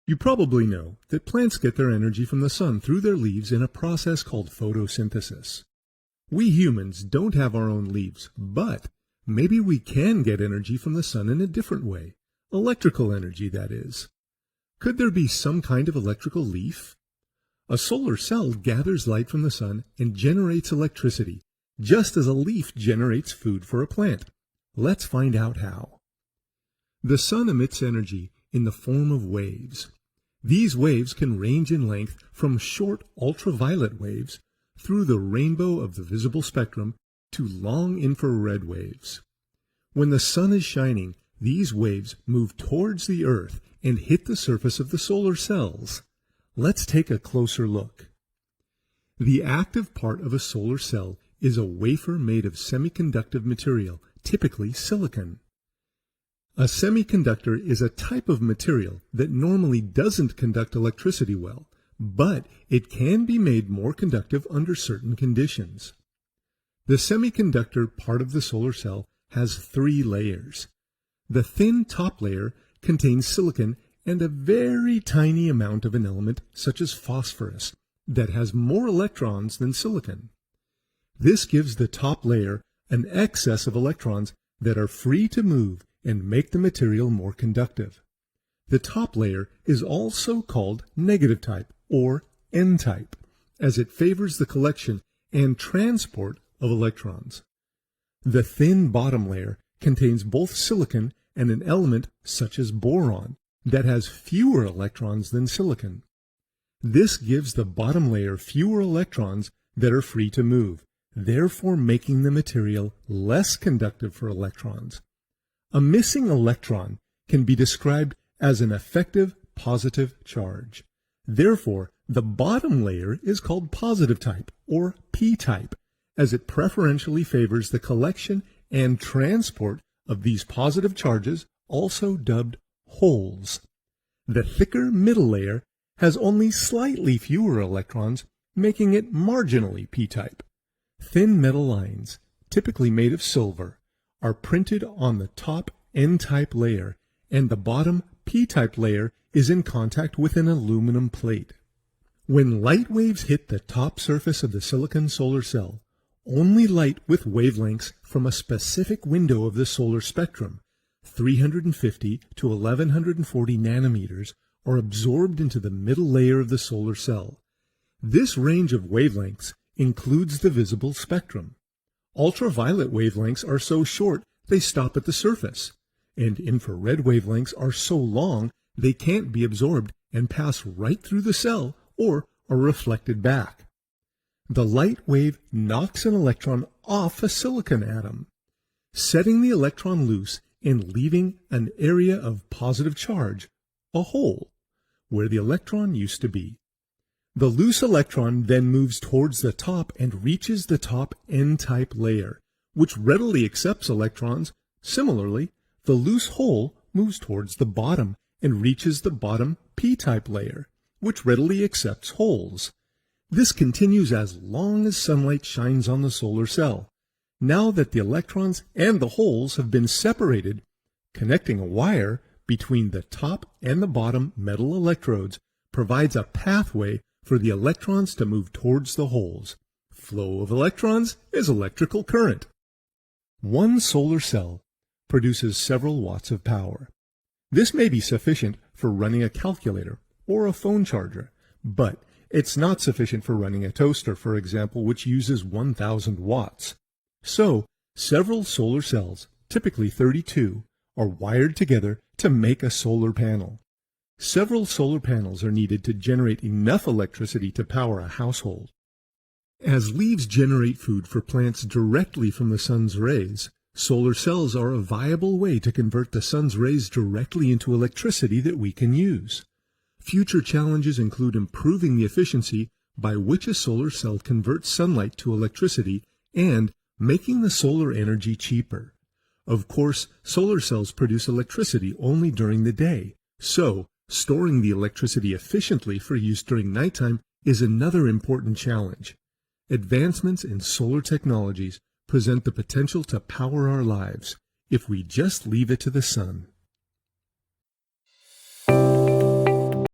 You probably know that plants get their energy from the sun through their leaves in a process called photosynthesis. We humans don't have our own leaves, but maybe we can get energy from the sun in a different way. Electrical energy, that is. Could there be some kind of electrical leaf? A solar cell gathers light from the sun and generates electricity, just as a leaf generates food for a plant. Let's find out how. The sun emits energy in the form of waves. These waves can range in length from short ultraviolet waves through the rainbow of the visible spectrum to long infrared waves. When the sun is shining, these waves move towards the Earth and hit the surface of the solar cells. Let's take a closer look. The active part of a solar cell is a wafer made of semiconductive material, typically silicon. A semiconductor is a type of material that normally doesn't conduct electricity well, but it can be made more conductive under certain conditions. The semiconductor part of the solar cell has 3 layers. The thin top layer contains silicon and a very tiny amount of an element such as phosphorus that has more electrons than silicon. This gives the top layer an excess of electrons that are free to move and make the material more conductive. The top layer is also called negative type or N-type, as it favors the collection and transport of electrons. The thin bottom layer contains both silicon and an element such as boron that has fewer electrons than silicon. This gives the bottom layer fewer electrons that are free to move, therefore making the material less conductive for electrons. A missing electron can be described as an effective positive charge. Therefore, the bottom layer is called positive type or P-type, as it preferentially favors the collection and transport of these positive charges, also dubbed holes. The thicker middle layer has only slightly fewer electrons, making it marginally P-type. Thin metal lines, typically made of silver, are printed on the top N-type layer, and the bottom P-type layer is in contact with an aluminum plate. When light waves hit the top surface of the silicon solar cell, only light with wavelengths from a specific window of the solar spectrum, 350 to 1140 nanometers, are absorbed into the middle layer of the solar cell. This range of wavelengths includes the visible spectrum. Ultraviolet wavelengths are so short they stop at the surface, and infrared wavelengths are so long they can't be absorbed and pass right through the cell or are reflected back. The light wave knocks an electron off a silicon atom, setting the electron loose and leaving an area of positive charge, a hole, where the electron used to be. The loose electron then moves towards the top and reaches the top N-type layer, which readily accepts electrons. Similarly, the loose hole moves towards the bottom and reaches the bottom P-type layer, which readily accepts holes. This continues as long as sunlight shines on the solar cell. Now that the electrons and the holes have been separated, connecting a wire between the top and the bottom metal electrodes provides a pathway for the electrons to move towards the holes. Flow of electrons is electrical current. One solar cell produces several watts of power. This may be sufficient for running a calculator or a phone charger, but it's not sufficient for running a toaster, for example, which uses 1,000 watts. So, several solar cells, typically 32, are wired together to make a solar panel. Several solar panels are needed to generate enough electricity to power a household. As leaves generate food for plants directly from the sun's rays, solar cells are a viable way to convert the sun's rays directly into electricity that we can use. Future challenges include improving the efficiency by which a solar cell converts sunlight to electricity and making the solar energy cheaper. Of course, solar cells produce electricity only during the day, so storing the electricity efficiently for use during nighttime is another important challenge. Advancements in solar technologies present the potential to power our lives if we just leave it to the sun.